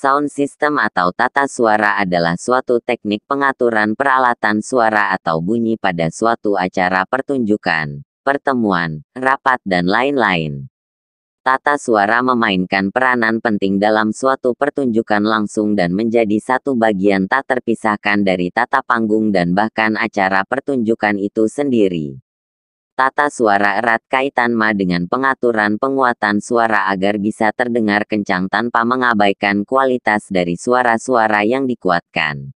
Sound system atau tata suara adalah suatu teknik pengaturan peralatan suara atau bunyi pada suatu acara pertunjukan, pertemuan, rapat dan lain-lain. Tata suara memainkan peranan penting dalam suatu pertunjukan langsung dan menjadi satu bagian tak terpisahkan dari tata panggung dan bahkan acara pertunjukan itu sendiri. Tata suara erat kaitan dengan pengaturan penguatan suara agar bisa terdengar kencang tanpa mengabaikan kualitas dari suara-suara yang dikuatkan.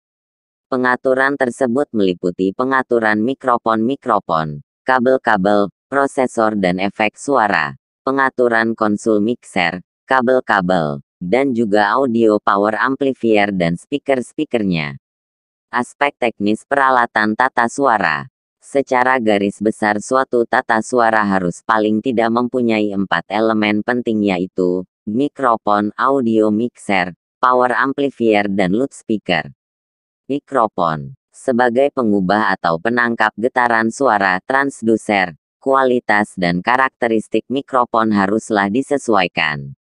Pengaturan tersebut meliputi pengaturan mikrofon, kabel-kabel, prosesor dan efek suara, pengaturan konsul mixer, kabel-kabel, dan juga audio power amplifier dan speaker-speakernya. Aspek teknis peralatan tata suara. Secara garis besar suatu tata suara harus paling tidak mempunyai 4 elemen penting yaitu, mikrofon, audio mixer, power amplifier dan loudspeaker. Mikrofon, sebagai pengubah atau penangkap getaran suara transducer, kualitas dan karakteristik mikrofon haruslah disesuaikan.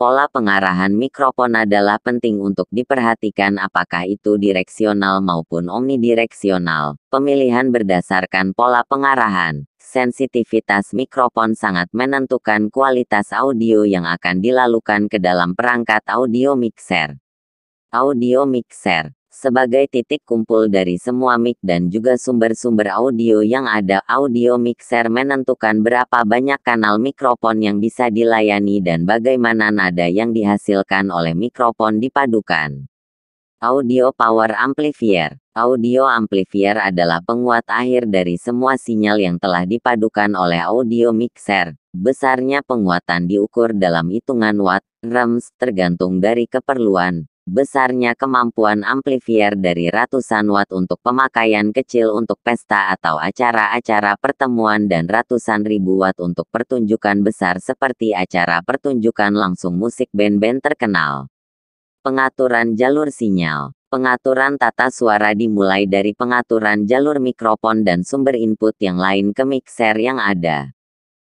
Pola pengarahan mikrofon adalah penting untuk diperhatikan apakah itu direksional maupun omnidireksional. Pemilihan berdasarkan pola pengarahan, sensitivitas mikrofon sangat menentukan kualitas audio yang akan dilalukan ke dalam perangkat audio mixer. Audio mixer sebagai titik kumpul dari semua mic dan juga sumber-sumber audio yang ada, audio mixer menentukan berapa banyak kanal mikrofon yang bisa dilayani dan bagaimana nada yang dihasilkan oleh mikrofon dipadukan. Audio power amplifier. Audio amplifier adalah penguat akhir dari semua sinyal yang telah dipadukan oleh audio mixer. Besarnya penguatan diukur dalam hitungan watt, rems, tergantung dari keperluan. Besarnya kemampuan amplifier dari ratusan watt untuk pemakaian kecil untuk pesta atau acara-acara pertemuan dan ratusan ribu watt untuk pertunjukan besar seperti acara pertunjukan langsung musik band-band terkenal. Pengaturan jalur sinyal. Pengaturan tata suara dimulai dari pengaturan jalur mikrofon dan sumber input yang lain ke mixer yang ada.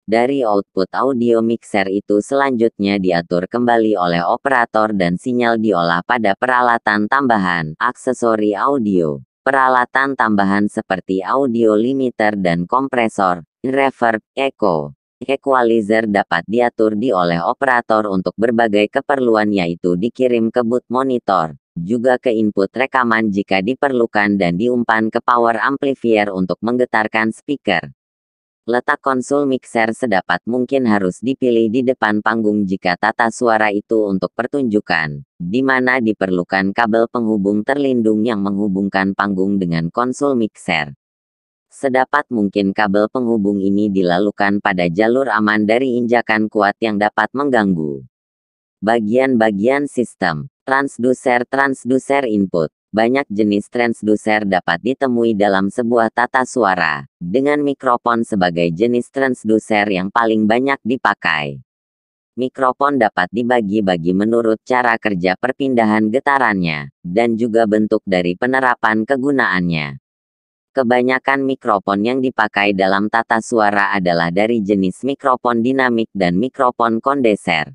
Dari output audio mixer itu selanjutnya diatur kembali oleh operator dan sinyal diolah pada peralatan tambahan, aksesori audio. Peralatan tambahan seperti audio limiter dan kompresor, reverb, echo, equalizer dapat diatur oleh operator untuk berbagai keperluan yaitu dikirim ke boot monitor, juga ke input rekaman jika diperlukan dan diumpan ke power amplifier untuk menggetarkan speaker. Letak konsul mixer sedapat mungkin harus dipilih di depan panggung jika tata suara itu untuk pertunjukan, di mana diperlukan kabel penghubung terlindung yang menghubungkan panggung dengan konsul mixer. Sedapat mungkin kabel penghubung ini dilalukan pada jalur aman dari injakan kuat yang dapat mengganggu. Bagian-bagian sistem, transducer input. Banyak jenis transducer dapat ditemui dalam sebuah tata suara, dengan mikrofon sebagai jenis transducer yang paling banyak dipakai. Mikrofon dapat dibagi-bagi menurut cara kerja perpindahan getarannya, dan juga bentuk dari penerapan kegunaannya. Kebanyakan mikrofon yang dipakai dalam tata suara adalah dari jenis mikrofon dinamik dan mikrofon kondenser.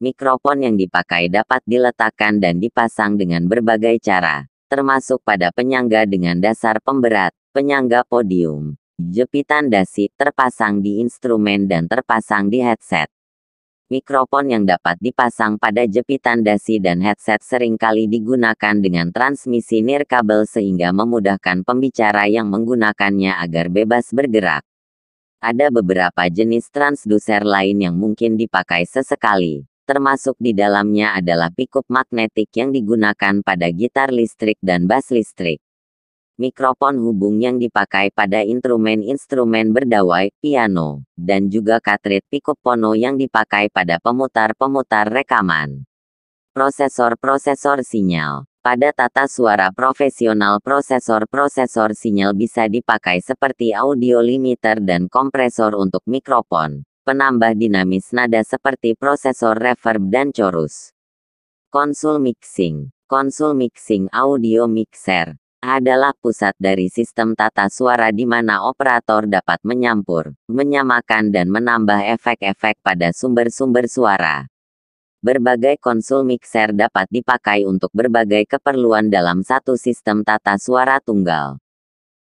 Mikrofon yang dipakai dapat diletakkan dan dipasang dengan berbagai cara, termasuk pada penyangga dengan dasar pemberat, penyangga podium, jepitan dasi, terpasang di instrumen dan terpasang di headset. Mikrofon yang dapat dipasang pada jepitan dasi dan headset seringkali digunakan dengan transmisi nirkabel sehingga memudahkan pembicara yang menggunakannya agar bebas bergerak. Ada beberapa jenis transducer lain yang mungkin dipakai sesekali. Termasuk di dalamnya adalah pickup magnetik yang digunakan pada gitar listrik dan bass listrik. Mikrofon hubung yang dipakai pada instrumen-instrumen berdawai, piano, dan juga cartridge pickup phono yang dipakai pada pemutar-pemutar rekaman. Prosesor sinyal. Pada tata suara profesional prosesor sinyal bisa dipakai seperti audio limiter dan kompresor untuk mikrofon. Penambah dinamis nada seperti prosesor reverb dan chorus. Konsul mixing audio mixer adalah pusat dari sistem tata suara di mana operator dapat menyampur, menyamakan dan menambah efek-efek pada sumber-sumber suara. Berbagai konsul mixer dapat dipakai untuk berbagai keperluan dalam satu sistem tata suara tunggal.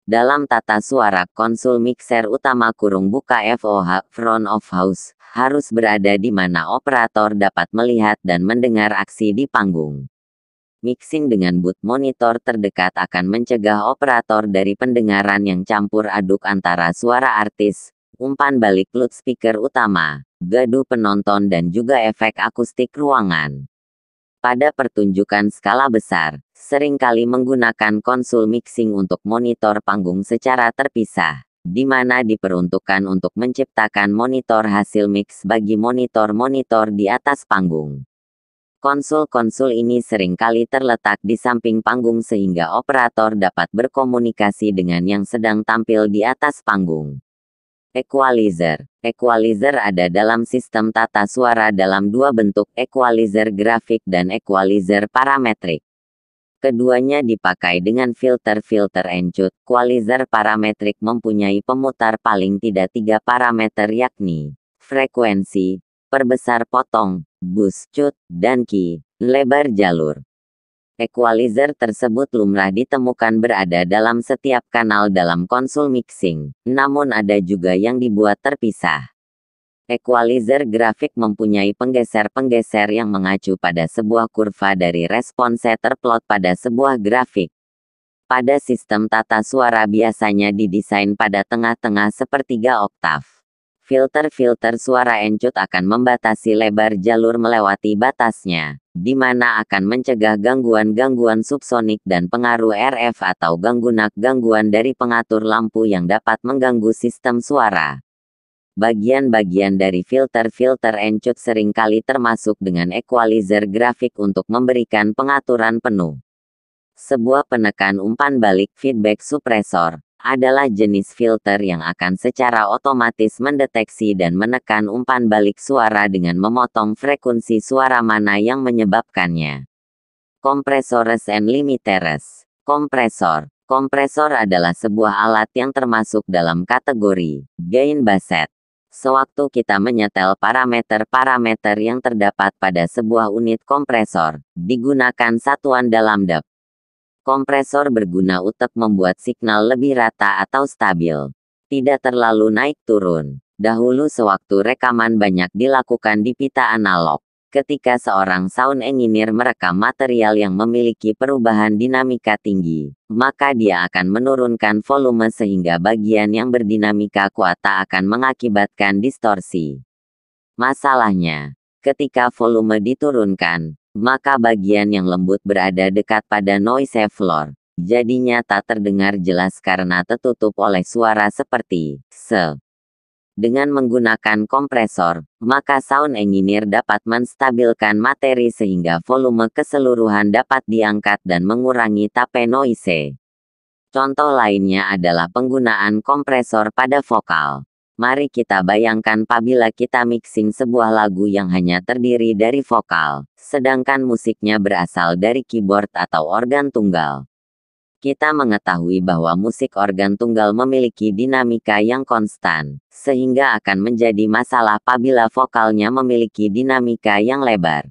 Dalam tata suara, konsul mixer utama (FOH, front of house) harus berada di mana operator dapat melihat dan mendengar aksi di panggung. Mixing dengan booth monitor terdekat akan mencegah operator dari pendengaran yang campur aduk antara suara artis, umpan balik loudspeaker utama, gaduh penonton dan juga efek akustik ruangan. Pada pertunjukan skala besar, seringkali menggunakan konsul mixing untuk monitor panggung secara terpisah, di mana diperuntukkan untuk menciptakan monitor hasil mix bagi monitor-monitor di atas panggung. Konsul-konsul ini seringkali terletak di samping panggung sehingga operator dapat berkomunikasi dengan yang sedang tampil di atas panggung. Equalizer. Equalizer ada dalam sistem tata suara dalam dua bentuk, equalizer grafik dan equalizer parametrik. Keduanya dipakai dengan filter-filter encut. Equalizer parametrik mempunyai pemutar paling tidak 3 parameter yakni frekuensi, perbesar potong, boost cut, dan key, lebar jalur. Equalizer tersebut lumrah ditemukan berada dalam setiap kanal dalam konsul mixing, namun ada juga yang dibuat terpisah. Equalizer grafik mempunyai penggeser-penggeser yang mengacu pada sebuah kurva dari respons terplot pada sebuah grafik. Pada sistem tata suara biasanya didesain pada tengah-tengah sepertiga oktav. Filter-filter suara encut akan membatasi lebar jalur melewati batasnya, di mana akan mencegah gangguan-gangguan subsonik dan pengaruh RF atau gangguan dari pengatur lampu yang dapat mengganggu sistem suara. Bagian-bagian dari filter-filter encut seringkali termasuk dengan equalizer grafik untuk memberikan pengaturan penuh. Sebuah penekan umpan balik feedback suppressor adalah jenis filter yang akan secara otomatis mendeteksi dan menekan umpan balik suara dengan memotong frekuensi suara mana yang menyebabkannya. Kompresores and limiters. Kompresor. Kompresor adalah sebuah alat yang termasuk dalam kategori gain basset. Sewaktu kita menyetel parameter-parameter yang terdapat pada sebuah unit kompresor, digunakan satuan dalam dB. Kompresor berguna untuk membuat signal lebih rata atau stabil, tidak terlalu naik turun. Dahulu sewaktu rekaman banyak dilakukan di pita analog. Ketika seorang sound engineer merekam material yang memiliki perubahan dinamika tinggi, maka dia akan menurunkan volume sehingga bagian yang berdinamika kuat tak akan mengakibatkan distorsi. Masalahnya, ketika volume diturunkan, maka bagian yang lembut berada dekat pada noise floor, jadinya tak terdengar jelas karena tertutup oleh suara seperti se. Dengan menggunakan kompresor, maka sound engineer dapat menstabilkan materi sehingga volume keseluruhan dapat diangkat dan mengurangi tape noise. Contoh lainnya adalah penggunaan kompresor pada vokal. Mari kita bayangkan apabila kita mixing sebuah lagu yang hanya terdiri dari vokal, sedangkan musiknya berasal dari keyboard atau organ tunggal. Kita mengetahui bahwa musik organ tunggal memiliki dinamika yang konstan, sehingga akan menjadi masalah apabila vokalnya memiliki dinamika yang lebar.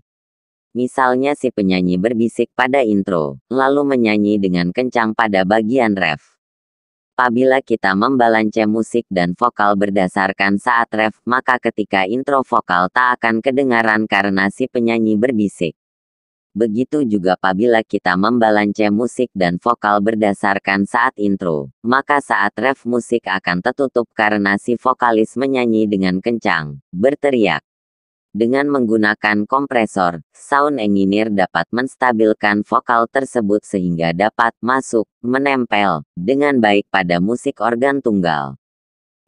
Misalnya si penyanyi berbisik pada intro, lalu menyanyi dengan kencang pada bagian ref. Apabila kita membalance musik dan vokal berdasarkan saat ref, maka ketika intro vokal tak akan kedengaran karena si penyanyi berbisik. Begitu juga apabila kita membalance musik dan vokal berdasarkan saat intro, maka saat ref musik akan tertutup karena si vokalis menyanyi dengan kencang, berteriak. Dengan menggunakan kompresor, sound engineer dapat menstabilkan vokal tersebut sehingga dapat masuk, menempel, dengan baik pada musik organ tunggal.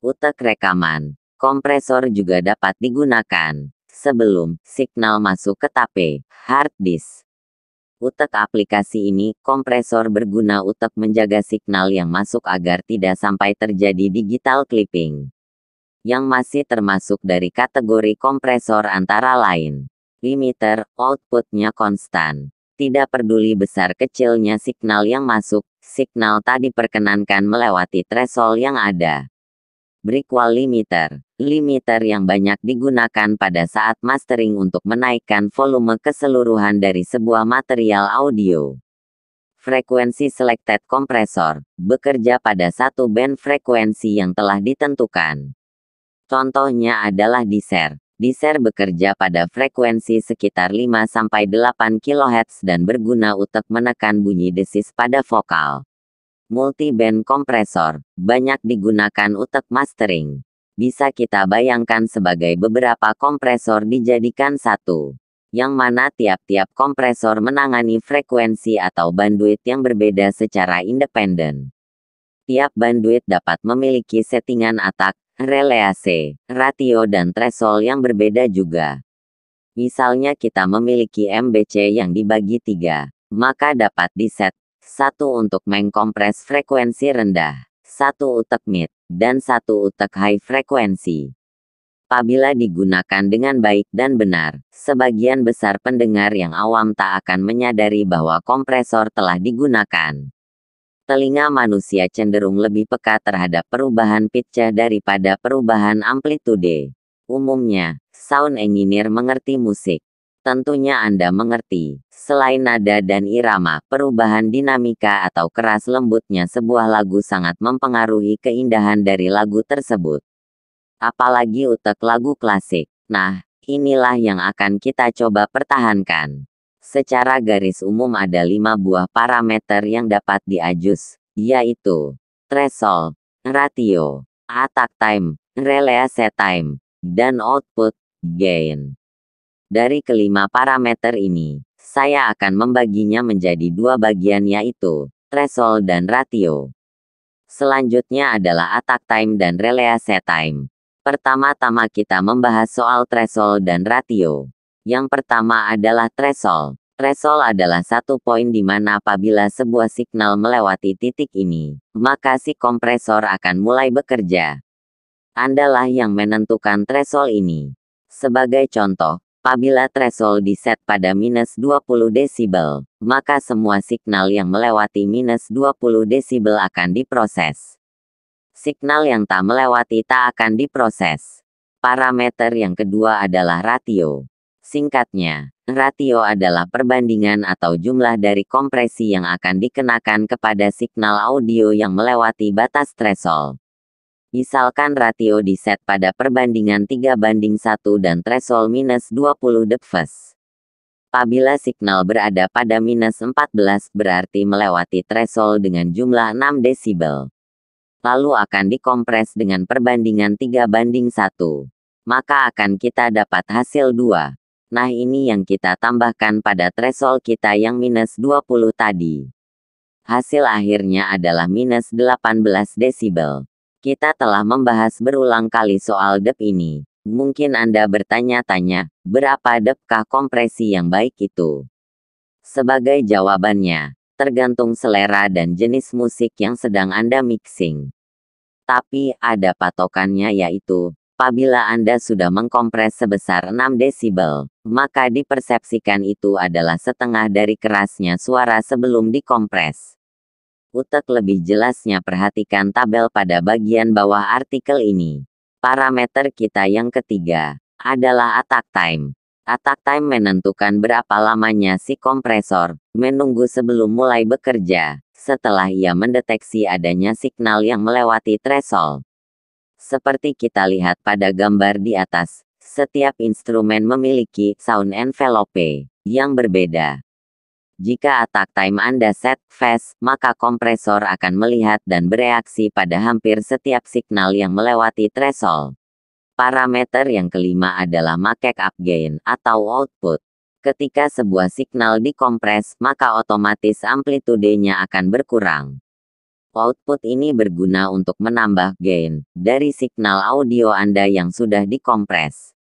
Utek rekaman. Kompresor juga dapat digunakan sebelum signal masuk ke tape, hard disk. Utek aplikasi ini, kompresor berguna untuk menjaga signal yang masuk agar tidak sampai terjadi digital clipping. Yang masih termasuk dari kategori kompresor antara lain. Limiter, outputnya konstan. Tidak peduli besar kecilnya signal yang masuk, signal tak diperkenankan melewati threshold yang ada. Breakwall limiter. limiter yang banyak digunakan pada saat mastering untuk menaikkan volume keseluruhan dari sebuah material audio. Frekuensi selected kompresor, bekerja pada satu band frekuensi yang telah ditentukan. Contohnya adalah Deezer. Deezer bekerja pada frekuensi sekitar 5-8 kHz dan berguna untuk menekan bunyi desis pada vokal. Multi-band kompresor, banyak digunakan untuk mastering. Bisa kita bayangkan sebagai beberapa kompresor dijadikan satu, yang mana tiap-tiap kompresor menangani frekuensi atau bandwidth yang berbeda secara independen. Tiap bandwidth dapat memiliki settingan attack, relase, ratio dan threshold yang berbeda juga. Misalnya kita memiliki MBC yang dibagi 3, maka dapat diset, 1 untuk mengkompres frekuensi rendah, 1 untuk mid, dan 1 untuk high frekuensi. Apabila digunakan dengan baik dan benar, sebagian besar pendengar yang awam tak akan menyadari bahwa kompresor telah digunakan. Telinga manusia cenderung lebih peka terhadap perubahan pitch daripada perubahan amplitude. Umumnya, sound engineer mengerti musik. Tentunya Anda mengerti, selain nada dan irama, perubahan dinamika atau keras lembutnya sebuah lagu sangat mempengaruhi keindahan dari lagu tersebut. Apalagi untuk lagu klasik. Nah, inilah yang akan kita coba pertahankan. Secara garis umum ada 5 buah parameter yang dapat diadjust, yaitu threshold, ratio, attack time, relase time, dan output gain. Dari kelima parameter ini, saya akan membaginya menjadi 2 bagian yaitu threshold dan ratio. Selanjutnya adalah attack time dan relase time. Pertama-tama kita membahas soal threshold dan ratio. Yang pertama adalah threshold. Threshold adalah satu poin di mana apabila sebuah signal melewati titik ini, maka si kompresor akan mulai bekerja. Andalah yang menentukan threshold ini. Sebagai contoh, apabila threshold diset pada minus 20 desibel, maka semua signal yang melewati minus 20 desibel akan diproses. Signal yang tak melewati tak akan diproses. Parameter yang kedua adalah ratio. Singkatnya, ratio adalah perbandingan atau jumlah dari kompresi yang akan dikenakan kepada signal audio yang melewati batas threshold. Misalkan ratio diset pada perbandingan 3:1 dan threshold minus 20 dBs. Apabila signal berada pada minus 14 berarti melewati threshold dengan jumlah 6 desibel. Lalu akan dikompres dengan perbandingan 3:1. Maka akan kita dapat hasil 2. Nah ini yang kita tambahkan pada threshold kita yang minus 20 tadi. Hasil akhirnya adalah minus 18 desibel. Kita telah membahas berulang kali soal dB ini. Mungkin Anda bertanya-tanya, berapa dBkah kompresi yang baik itu? Sebagai jawabannya, tergantung selera dan jenis musik yang sedang Anda mixing. Tapi, ada patokannya yaitu, apabila Anda sudah mengkompres sebesar 6 desibel, maka dipersepsikan itu adalah setengah dari kerasnya suara sebelum dikompres. Untuk lebih jelasnya perhatikan tabel pada bagian bawah artikel ini. Parameter kita yang ketiga adalah attack time. Attack time menentukan berapa lamanya si kompresor menunggu sebelum mulai bekerja, setelah ia mendeteksi adanya signal yang melewati threshold. Seperti kita lihat pada gambar di atas, setiap instrumen memiliki sound envelope yang berbeda. Jika attack time Anda set fast, maka kompresor akan melihat dan bereaksi pada hampir setiap signal yang melewati threshold. Parameter yang kelima adalah markup gain atau output. Ketika sebuah signal dikompres, maka otomatis amplitudenya akan berkurang. Output ini berguna untuk menambah gain dari signal audio Anda yang sudah dikompres.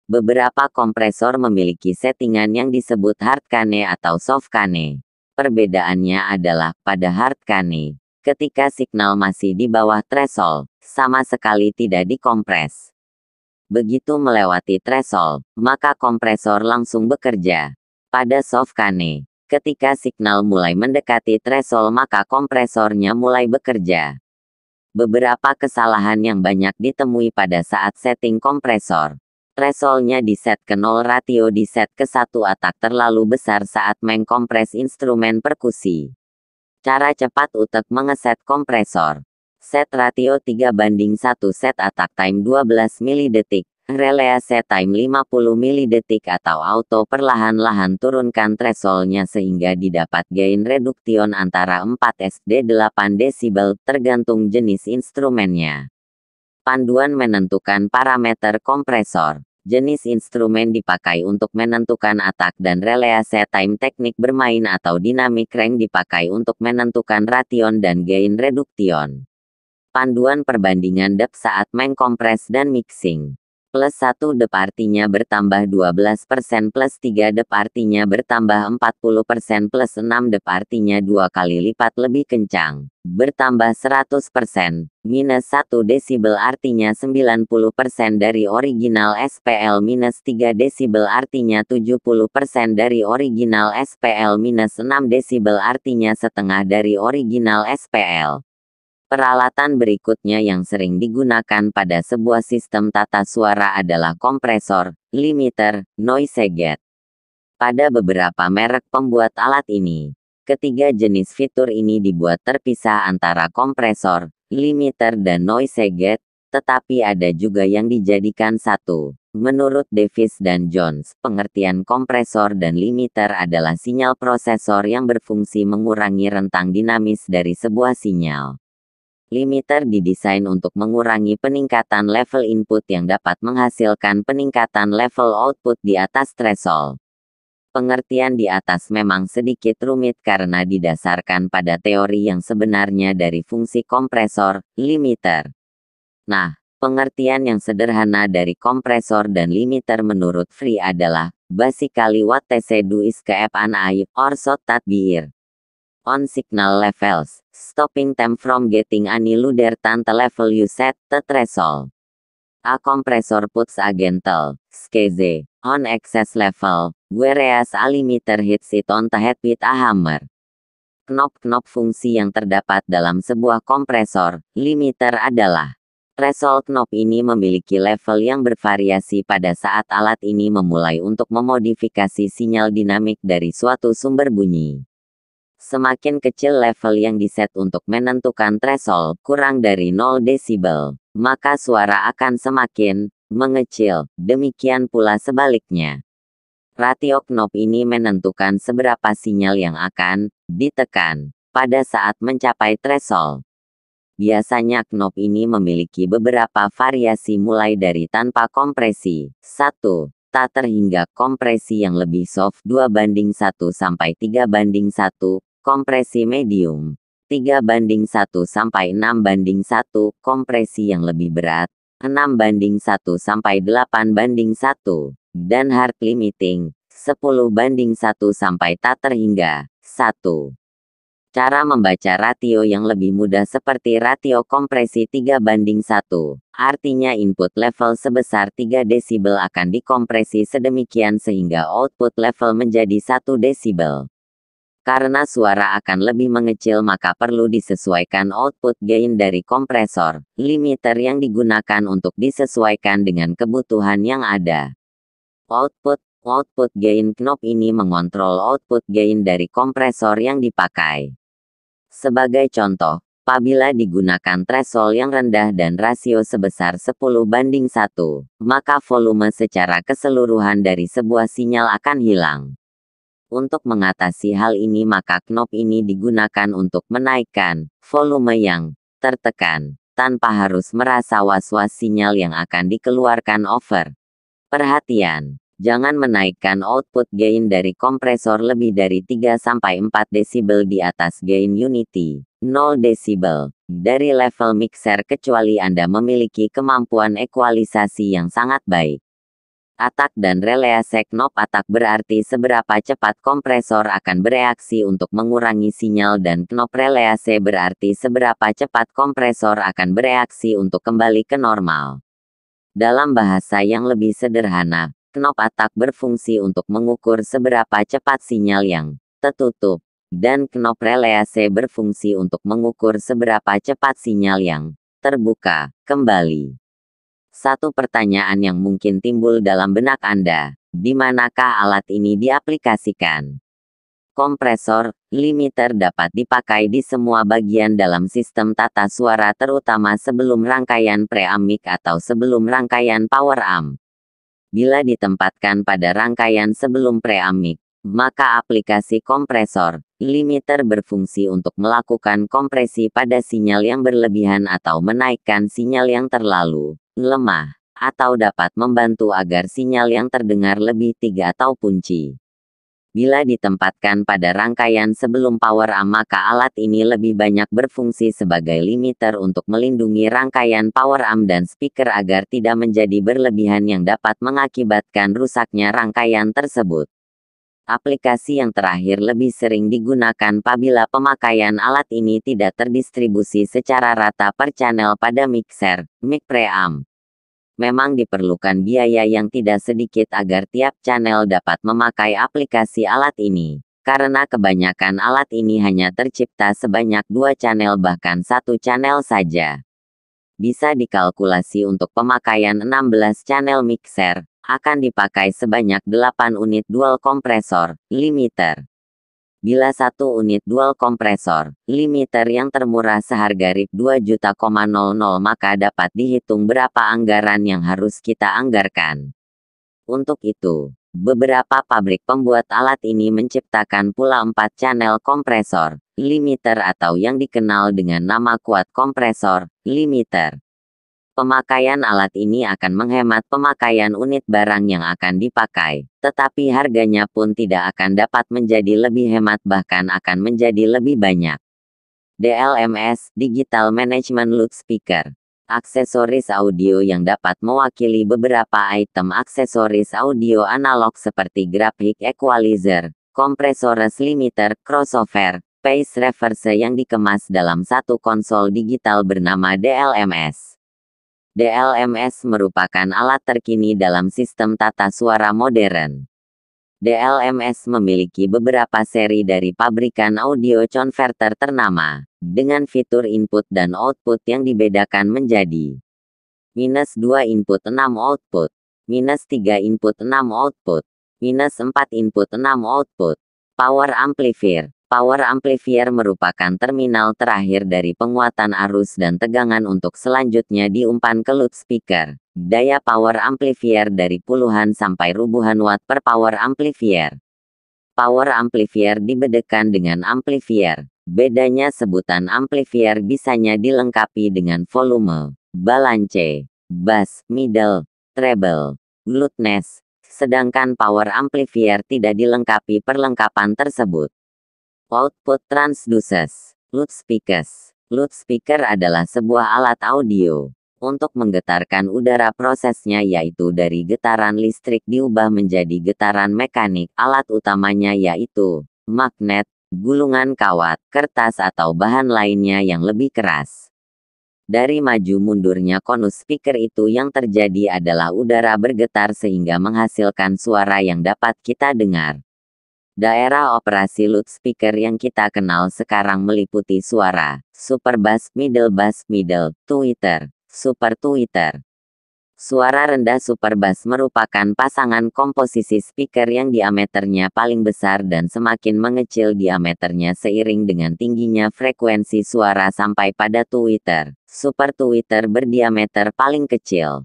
Beberapa kompresor memiliki settingan yang disebut hardcane atau softcane. Perbedaannya adalah, pada hardcane, ketika signal masih di bawah threshold, sama sekali tidak dikompres. Begitu melewati threshold, maka kompresor langsung bekerja. Pada softcane, ketika signal mulai mendekati threshold maka kompresornya mulai bekerja. Beberapa kesalahan yang banyak ditemui pada saat setting kompresor. Threshold-nya diset ke 0, ratio diset ke 1 atau terlalu besar saat mengkompres instrumen perkusi. Cara cepat untuk mengeset kompresor. Set ratio 3:1, set attack time 12 mD, release time 50 mD atau auto perlahan-lahan turunkan threshold-nya sehingga didapat gain reduction antara 4 SD 8 desibel tergantung jenis instrumennya. Panduan menentukan parameter kompresor. Jenis instrumen dipakai untuk menentukan attack dan release time, teknik bermain atau dynamic range dipakai untuk menentukan ration dan gain reduction. Panduan perbandingan dep saat mengkompres dan mixing. Plus 1 dep artinya bertambah 12%, plus 3 dep artinya bertambah 40%, plus 6 dep artinya 2 kali lipat lebih kencang, bertambah 100%, minus 1 desibel artinya 90% dari original SPL, minus 3 desibel artinya 70% dari original SPL, minus 6 desibel artinya setengah dari original SPL. Peralatan berikutnya yang sering digunakan pada sebuah sistem tata suara adalah kompresor, limiter, noise gate. Pada beberapa merek pembuat alat ini, ketiga jenis fitur ini dibuat terpisah antara kompresor, limiter dan noise gate, tetapi ada juga yang dijadikan satu. Menurut Davis dan Jones, pengertian kompresor dan limiter adalah sinyal prosesor yang berfungsi mengurangi rentang dinamis dari sebuah sinyal. Limiter didesain untuk mengurangi peningkatan level input yang dapat menghasilkan peningkatan level output di atas threshold. Pengertian di atas memang sedikit rumit karena didasarkan pada teori yang sebenarnya dari fungsi kompresor, limiter. Nah, pengertian yang sederhana dari kompresor dan limiter menurut Free adalah, basically what they do is keep an eye, or so that beer, on signal levels, stopping them from getting any louder than the level you set the threshold. A compressor puts a gentle squeeze on excess level, whereas a limiter hits it on the head with a hammer. Knop-knop fungsi yang terdapat dalam sebuah kompresor, limiter adalah threshold. Knob ini memiliki level yang bervariasi pada saat alat ini memulai untuk memodifikasi sinyal dinamik dari suatu sumber bunyi. Semakin kecil level yang diset untuk menentukan threshold, kurang dari 0 desibel, maka suara akan semakin mengecil, demikian pula sebaliknya. Ratio knob ini menentukan seberapa sinyal yang akan ditekan pada saat mencapai threshold. Biasanya knob ini memiliki beberapa variasi mulai dari tanpa kompresi, 1, tater hingga kompresi yang lebih soft 2:1 sampai 3:1, kompresi medium, 3:1 sampai 6:1, kompresi yang lebih berat, 6:1 sampai 8:1, dan hard limiting, 10:1 sampai tater hingga 1. Cara membaca ratio yang lebih mudah seperti ratio kompresi 3:1, artinya input level sebesar 3 desibel akan dikompresi sedemikian sehingga output level menjadi 1 desibel. Karena suara akan lebih mengecil maka perlu disesuaikan output gain dari kompresor, limiter yang digunakan untuk disesuaikan dengan kebutuhan yang ada. Output gain knob ini mengontrol output gain dari kompresor yang dipakai. Sebagai contoh, apabila digunakan threshold yang rendah dan rasio sebesar 10:1, maka volume secara keseluruhan dari sebuah sinyal akan hilang. Untuk mengatasi hal ini maka knob ini digunakan untuk menaikkan volume yang tertekan, tanpa harus merasa was-was sinyal yang akan dikeluarkan over. Perhatian, jangan menaikkan output gain dari kompresor lebih dari 3-4 desibel di atas gain unity, 0 desibel, dari level mixer kecuali Anda memiliki kemampuan ekualisasi yang sangat baik. Attack dan release knob. Attack berarti seberapa cepat kompresor akan bereaksi untuk mengurangi sinyal dan knob release berarti seberapa cepat kompresor akan bereaksi untuk kembali ke normal. Dalam bahasa yang lebih sederhana, knob attack berfungsi untuk mengukur seberapa cepat sinyal yang tertutup, dan knob release berfungsi untuk mengukur seberapa cepat sinyal yang terbuka kembali. Satu pertanyaan yang mungkin timbul dalam benak Anda, di manakah alat ini diaplikasikan? Kompresor limiter dapat dipakai di semua bagian dalam sistem tata suara, terutama sebelum rangkaian preamik atau sebelum rangkaian power amp. Bila ditempatkan pada rangkaian sebelum preamik, maka aplikasi kompresor limiter berfungsi untuk melakukan kompresi pada sinyal yang berlebihan atau menaikkan sinyal yang terlalu lemah, atau dapat membantu agar sinyal yang terdengar lebih tinggi atau punci. Bila ditempatkan pada rangkaian sebelum power amp, maka alat ini lebih banyak berfungsi sebagai limiter untuk melindungi rangkaian power amp dan speaker agar tidak menjadi berlebihan yang dapat mengakibatkan rusaknya rangkaian tersebut. Aplikasi yang terakhir lebih sering digunakan apabila pemakaian alat ini tidak terdistribusi secara rata per channel pada mixer, mic preamp. Memang diperlukan biaya yang tidak sedikit agar tiap channel dapat memakai aplikasi alat ini, karena kebanyakan alat ini hanya tercipta sebanyak 2 channel bahkan 1 channel saja. Bisa dikalkulasi untuk pemakaian 16 channel mixer, akan dipakai sebanyak 8 unit dual kompresor limiter. Bila 1 unit dual kompresor limiter yang termurah seharga Rp 2.00, maka dapat dihitung berapa anggaran yang harus kita anggarkan. Untuk itu, beberapa pabrik pembuat alat ini menciptakan pula 4 channel kompresor limiter atau yang dikenal dengan nama quad kompresor limiter. Pemakaian alat ini akan menghemat pemakaian unit barang yang akan dipakai, tetapi harganya pun tidak akan dapat menjadi lebih hemat, bahkan akan menjadi lebih banyak. DLMS, Digital Management Loudspeaker. Aksesoris audio yang dapat mewakili beberapa item aksesoris audio analog seperti graphic equalizer, kompresores limiter, crossover, phase reverse yang dikemas dalam satu konsol digital bernama DLMS. DLMS merupakan alat terkini dalam sistem tata suara modern. DLMS memiliki beberapa seri dari pabrikan audio converter ternama, dengan fitur input dan output yang dibedakan menjadi -2 input 6 output, -3 input 6 output, -4 input 6 output. Power amplifier. Power amplifier merupakan terminal terakhir dari penguatan arus dan tegangan untuk selanjutnya diumpan ke loudspeaker. Daya power amplifier dari puluhan sampai ribuan watt per power amplifier. Power amplifier dibedakan dengan amplifier. Bedanya sebutan amplifier bisanya dilengkapi dengan volume, balance, bass, middle, treble, loudness, sedangkan power amplifier tidak dilengkapi perlengkapan tersebut. Output transducers, loudspeakers. Loudspeaker adalah sebuah alat audio. Untuk menggetarkan udara, prosesnya yaitu dari getaran listrik diubah menjadi getaran mekanik. Alat utamanya yaitu magnet, gulungan kawat, kertas atau bahan lainnya yang lebih keras. Dari maju mundurnya konus speaker itu yang terjadi adalah udara bergetar sehingga menghasilkan suara yang dapat kita dengar. Daerah operasi loudspeaker yang kita kenal sekarang meliputi suara super bass, middle, tweeter, super tweeter. Suara rendah super bass merupakan pasangan komposisi speaker yang diameternya paling besar dan semakin mengecil diameternya seiring dengan tingginya frekuensi suara sampai pada tweeter. Super tweeter berdiameter paling kecil.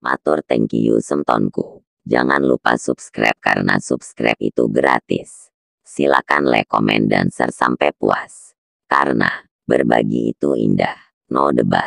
Matur thank you semtonku. Jangan lupa subscribe karena subscribe itu gratis. Silakan like, komen, dan share sampai puas. Karena berbagi itu indah. No debat.